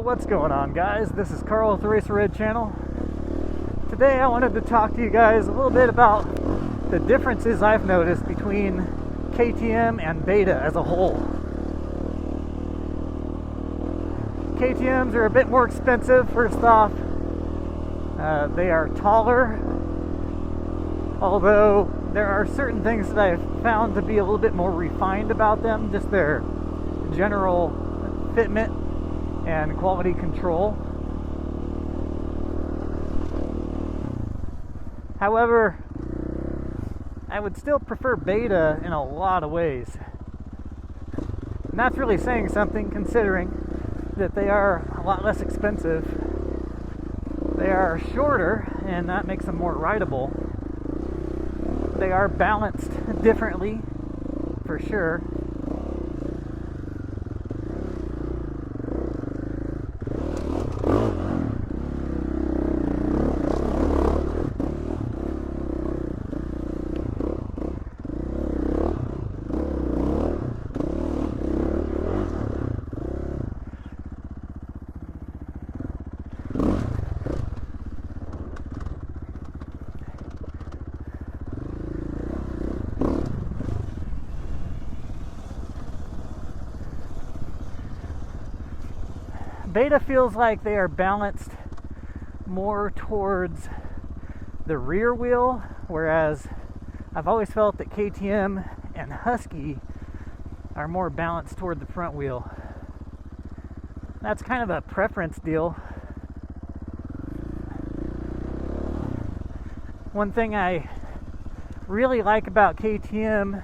What's going on, guys? This is Carl with the Racerred channel. Today I wanted to talk to you guys a little bit about the differences I've noticed between KTM and Beta as a whole. KTMs are a bit more expensive, first off. They are taller, although there are certain things that I've found to be a little bit more refined about them, just their general fitment and quality control. However, I would still prefer Beta in a lot of ways. And that's really saying something, considering that they are a lot less expensive. They are shorter, and that makes them more rideable. They are balanced differently, for sure. Beta feels like they are balanced more towards the rear wheel, whereas I've always felt that KTM and Husky are more balanced toward the front wheel. That's kind of a preference deal. One thing I really like about KTM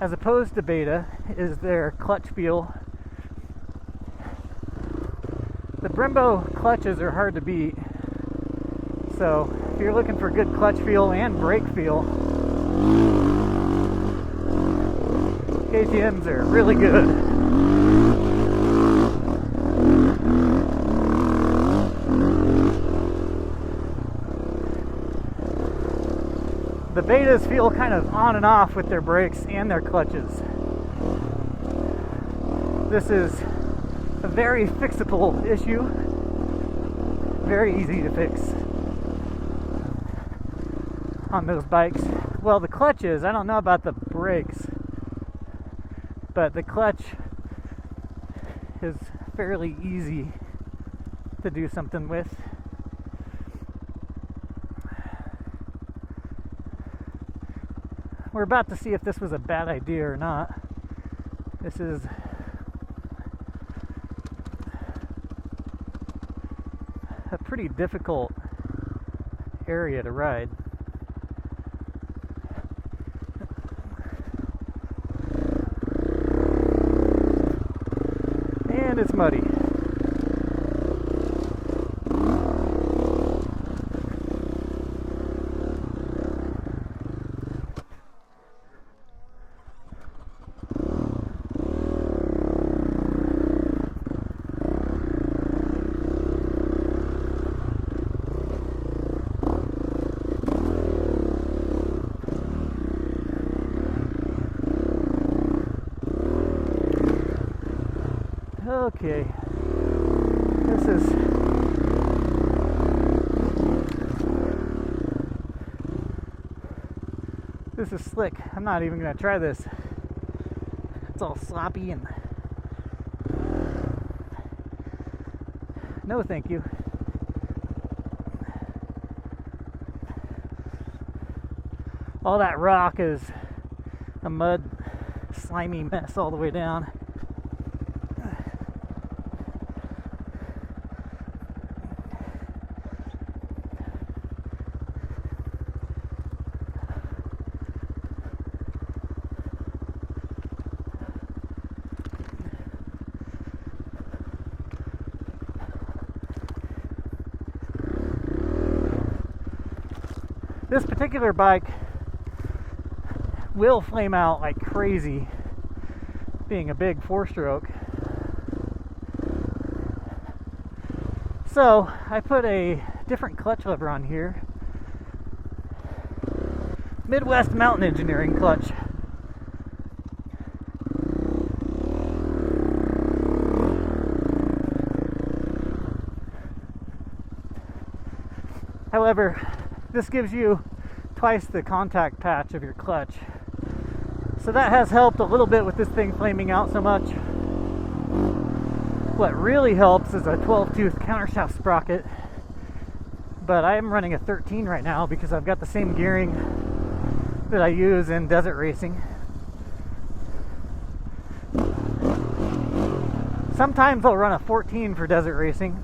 as opposed to Beta is their clutch feel. The Brembo clutches are hard to beat, so if you're looking for good clutch feel and brake feel, KTMs are really good. The Betas feel kind of on and off with their brakes and their clutches. This is a very fixable issue, very easy to fix on those bikes. Well, the clutches, I don't know about the brakes, but the clutch is fairly easy to do something with. We're about to see if this was a bad idea or not. This is a pretty difficult area to ride. And it's muddy. Okay, this is slick. I'm not even gonna try this. It's all sloppy and no thank you. All that rock is a mud slimy mess all the way down. This particular bike will flame out like crazy, being a big 4-stroke. So I put a different clutch lever on here. Midwest Mountain Engineering clutch. However, this gives you twice the contact patch of your clutch. So that has helped a little bit with this thing flaming out so much. What really helps is a 12-tooth countershaft sprocket, but I am running a 13 right now because I've got the same gearing that I use in desert racing. Sometimes I'll run a 14 for desert racing.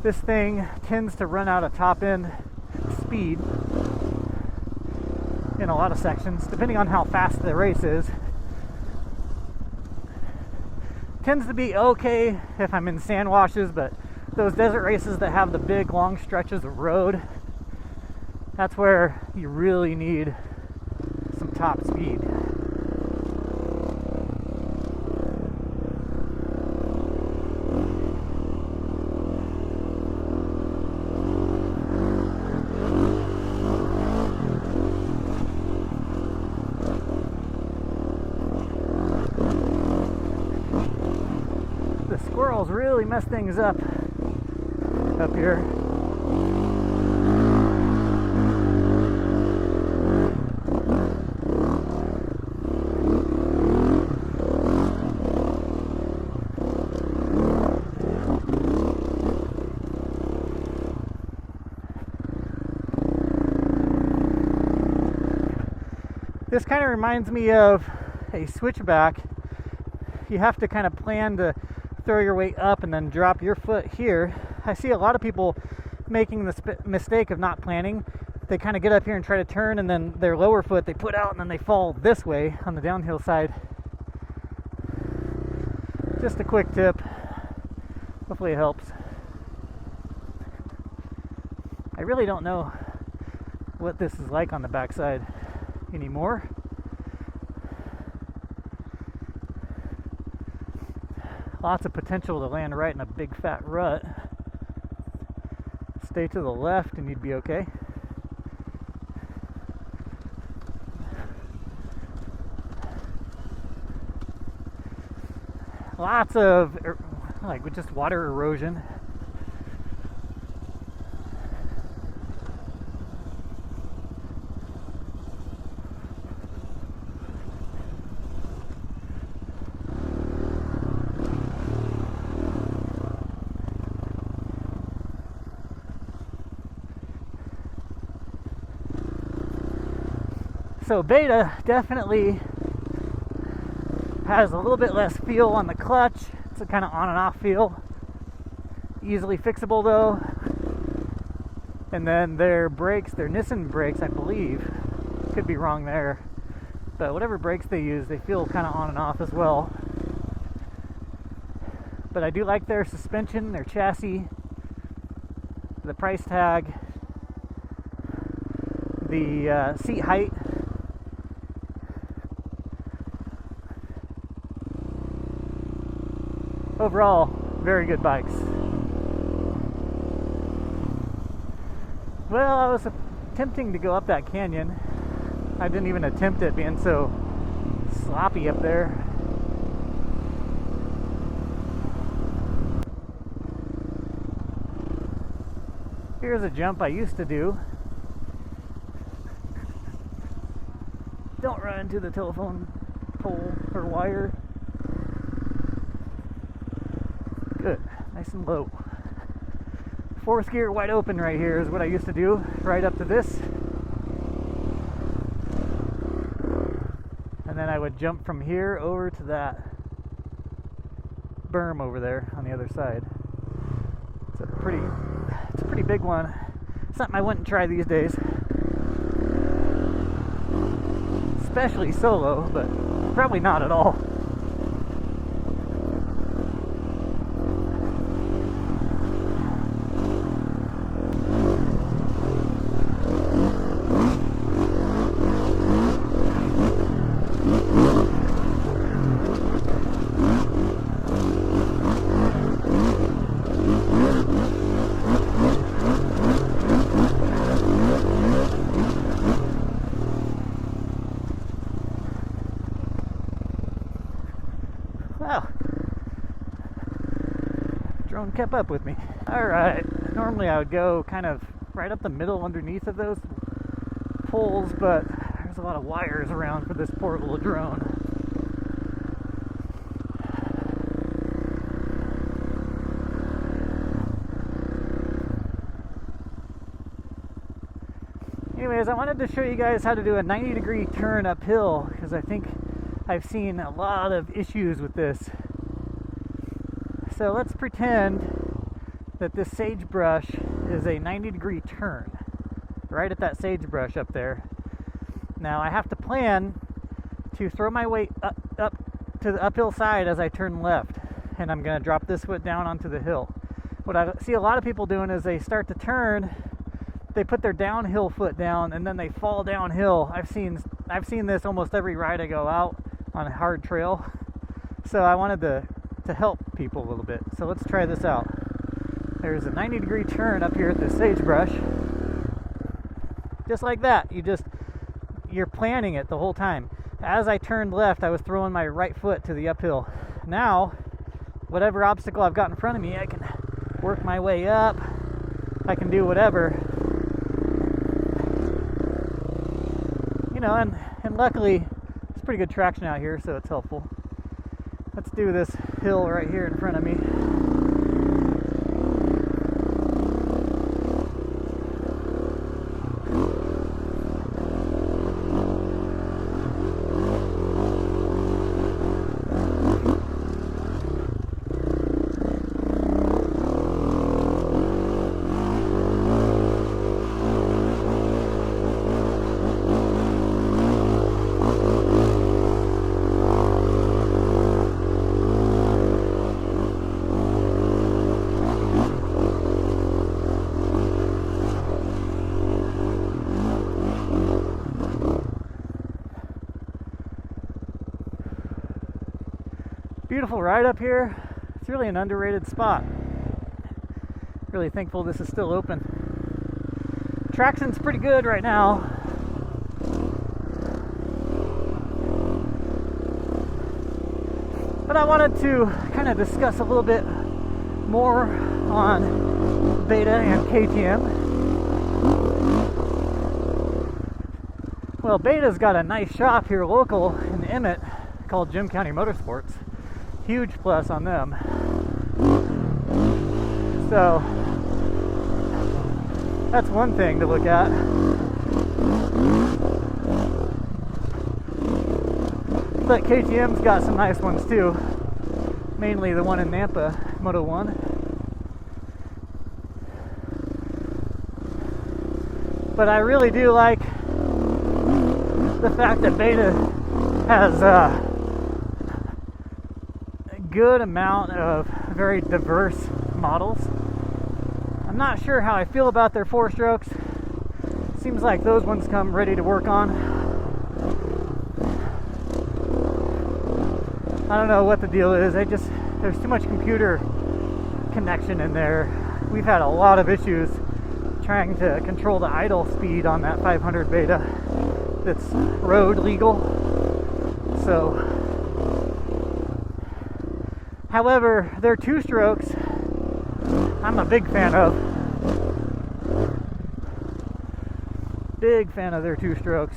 This thing tends to run out of top end speed in a lot of sections, depending on how fast the race is. Tends to be okay if I'm in sand washes, but those desert races that have the big long stretches of road, that's where you really need some top speed. Squirrels really mess things up here. This kind of reminds me of a switchback. You have to kind of plan to throw your weight up and then drop your foot here. I see a lot of people making the mistake of not planning. They kind of get up here and try to turn, and then their lower foot they put out and then they fall this way on the downhill side. Just a quick tip. Hopefully it helps. I really don't know what this is like on the backside anymore. Lots of potential to land right in a big fat rut. Stay to the left and you'd be okay. Lots of like just water erosion. So beta definitely has a little bit less feel on the clutch. It's a kind of on and off feel. Easily fixable though. And then their brakes, their Nissan brakes, I believe, could be wrong there, but whatever brakes they use, they feel kind of on and off as well. But I do like their suspension, their chassis, the price tag, the seat height. Overall, very good bikes. Well, I was attempting to go up that canyon. I didn't even attempt it being so sloppy up there. Here's a jump I used to do. Don't run into the telephone pole or wire. Good, nice and low. Fourth gear wide open right here is what I used to do, right up to this. And then I would jump from here over to that berm over there on the other side. It's a pretty big one. Something I wouldn't try these days. Especially solo, but probably not at all. Wow. Drone kept up with me. Alright, normally I would go kind of right up the middle underneath of those poles, but there's a lot of wires around for this poor little drone. Anyways, I wanted to show you guys how to do a 90-degree turn uphill, because I think I've seen a lot of issues with this. So let's pretend that this sagebrush is a 90-degree turn, right at that sagebrush up there. Now I have to plan to throw my weight up to the uphill side as I turn left, and I'm going to drop this foot down onto the hill. What I see a lot of people doing is they start to turn, they put their downhill foot down, and then they fall downhill. I've seen this almost every ride I go out on a hard trail. So I wanted to help people a little bit. So let's try this out. There's a 90-degree turn up here at the sagebrush. Just like that. You're planning it the whole time. As I turned left, I was throwing my right foot to the uphill. Now, whatever obstacle I've got in front of me, I can work my way up. I can do whatever. You know, and luckily, it's pretty good traction out here, so it's helpful. Let's do this hill right here in front of me. Beautiful ride up here. It's really an underrated spot. Really thankful this is still open. Traction's pretty good right now. But I wanted to kind of discuss a little bit more on Beta and KTM. Well, Beta's got a nice shop here local in Emmett called Jim County Motorsports. Huge plus on them. So that's one thing to look at. But KTM's got some nice ones too. Mainly the one in Nampa, Moto 1. But I really do like the fact that Beta has a good amount of very diverse models. I'm not sure how I feel about their 4-strokes. Seems like those ones come ready to work on. I don't know what the deal is. There's too much computer connection in there. We've had a lot of issues trying to control the idle speed on that 500 Beta that's road legal. So however, their 2-strokes, I'm a big fan of. Big fan of their 2-strokes.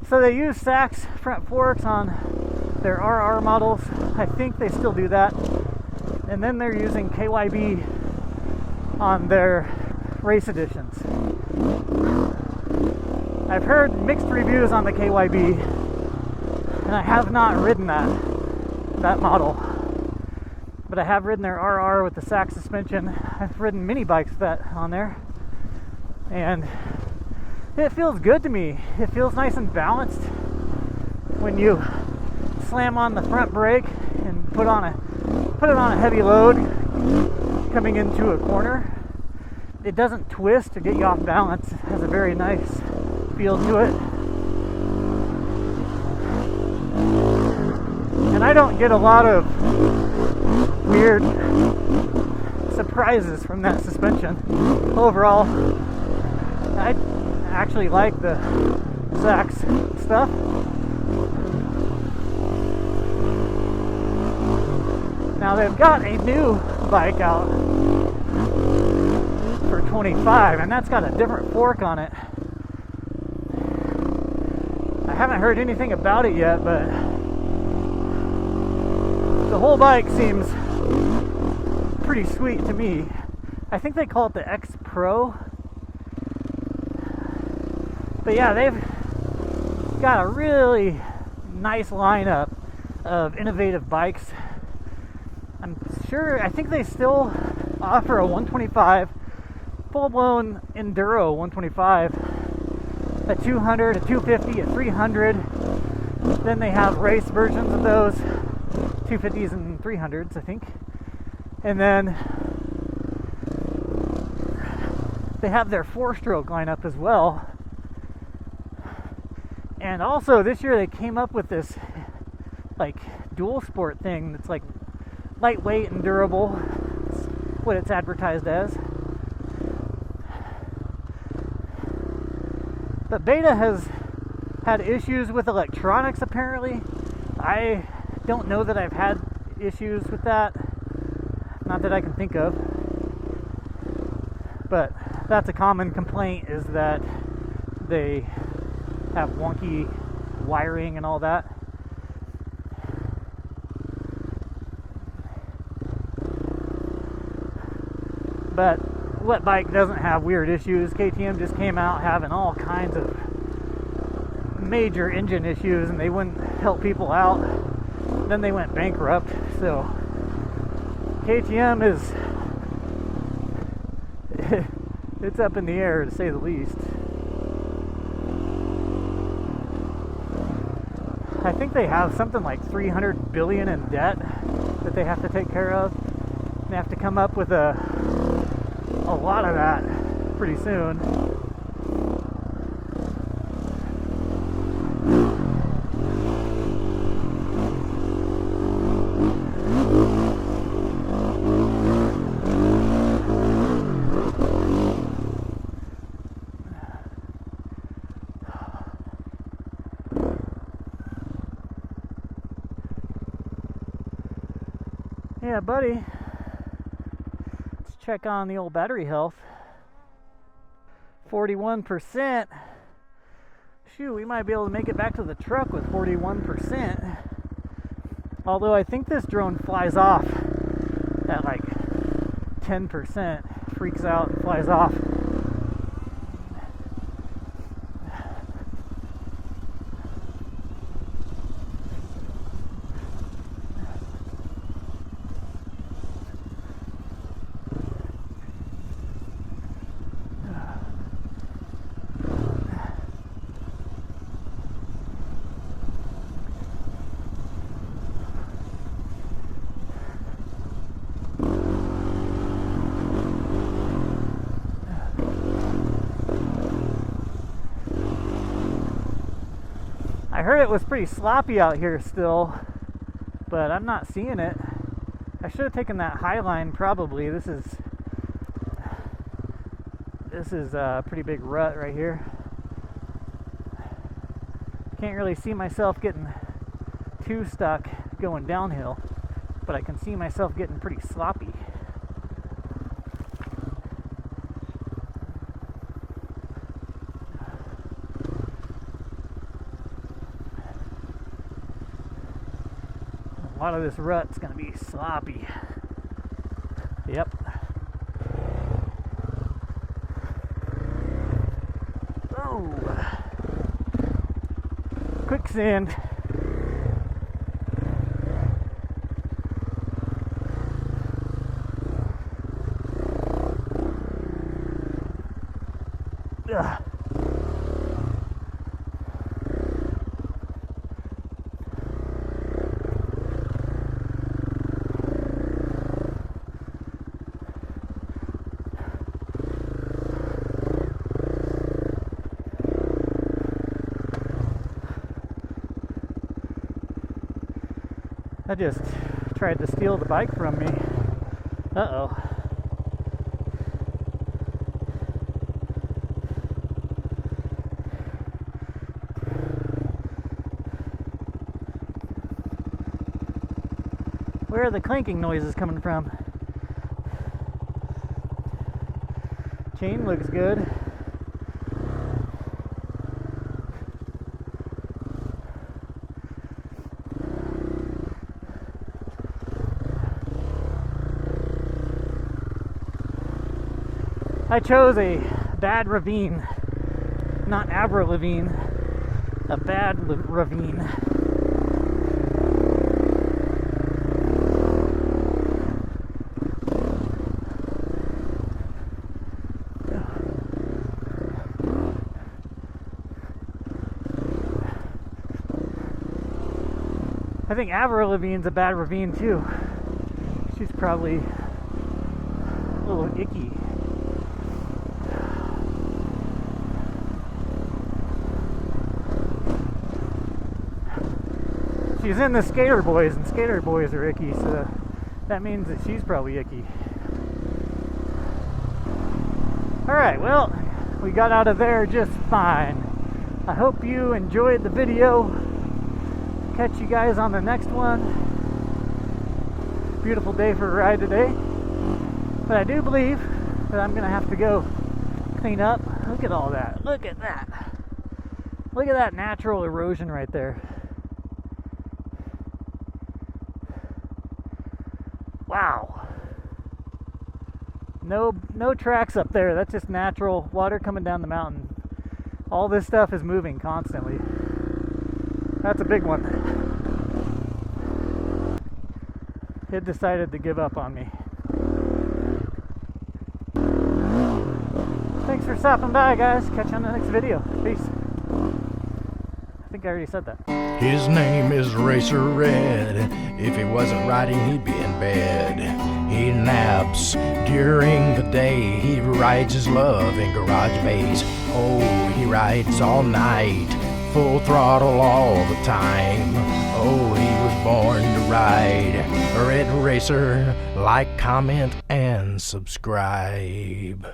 So they use Sachs front forks on their RR models. I think they still do that. And then they're using KYB on their race editions. I've heard mixed reviews on the KYB, and I have not ridden that model. But I have ridden their RR with the Sachs suspension. I've ridden mini bikes with that on there. And it feels good to me. It feels nice and balanced. when you slam on the front brake and put it on a heavy load coming into a corner, it doesn't twist to get you off balance. It has a very nice feel to it. And I don't get a lot of weird surprises from that suspension. Overall, I actually like the Sachs stuff. Now they've got a new bike out for 25, and that's got a different fork on it. I haven't heard anything about it yet, but the whole bike seems pretty sweet to me. I think they call it the X Pro. But yeah, they've got a really nice lineup of innovative bikes. I think they still offer a 125, full-blown enduro 125, a 200, a 250, a 300. Then they have race versions of those 250s and 300s, I think. And then they have their 4-stroke lineup as well. And also this year they came up with this like dual sport thing that's like lightweight and durable. That's what it's advertised as. But Beta has had issues with electronics apparently. I don't know that I've had issues with that. Not that I can think of. But that's a common complaint, is that they have wonky wiring and all that. But what bike doesn't have weird issues? KTM just came out having all kinds of major engine issues, and they wouldn't help people out. Then they went bankrupt. So KTM is it's up in the air, to say the least. I think they have something like $300 billion in debt that they have to take care of. They have to come up with a lot of that pretty soon. Yeah, buddy. Let's check on the old battery health. 41%. Shoot, we might be able to make it back to the truck with 41%. Although I think this drone flies off at like 10%. Freaks out and flies off. I heard it was pretty sloppy out here still, but I'm not seeing it. I should have taken that high line probably. This is a pretty big rut right here. Can't really see myself getting too stuck going downhill, but I can see myself getting pretty sloppy. A lot of this rut's going to be sloppy. Yep. Oh. Quicksand. Ugh. I just tried to steal the bike from me. Uh-oh. Where are the clanking noises coming from? Chain looks good. I chose a bad ravine, not Abra ravine, a bad ravine. I think Avril Lavigne's a bad ravine too. She's probably a little icky. She's in the Skater Boys, and Skater Boys are icky, so that means that she's probably icky. Alright, well, we got out of there just fine. I hope you enjoyed the video. Catch you guys on the next one. Beautiful day for a ride today. But I do believe that I'm going to have to go clean up. Look at all that. Look at that. Look at that natural erosion right there. Wow. No tracks up there. That's just natural water coming down the mountain. All this stuff is moving constantly. That's a big one. It decided to give up on me. Thanks for stopping by, guys. Catch you on the next video. Peace. I think I already said that. His name is Racerred. If he wasn't riding, he'd be in bed. He naps during the day. He rides his love in garage bays. Oh, he rides all night, full throttle all the time. Oh, he was born to ride. Red Racer, like, comment, and subscribe.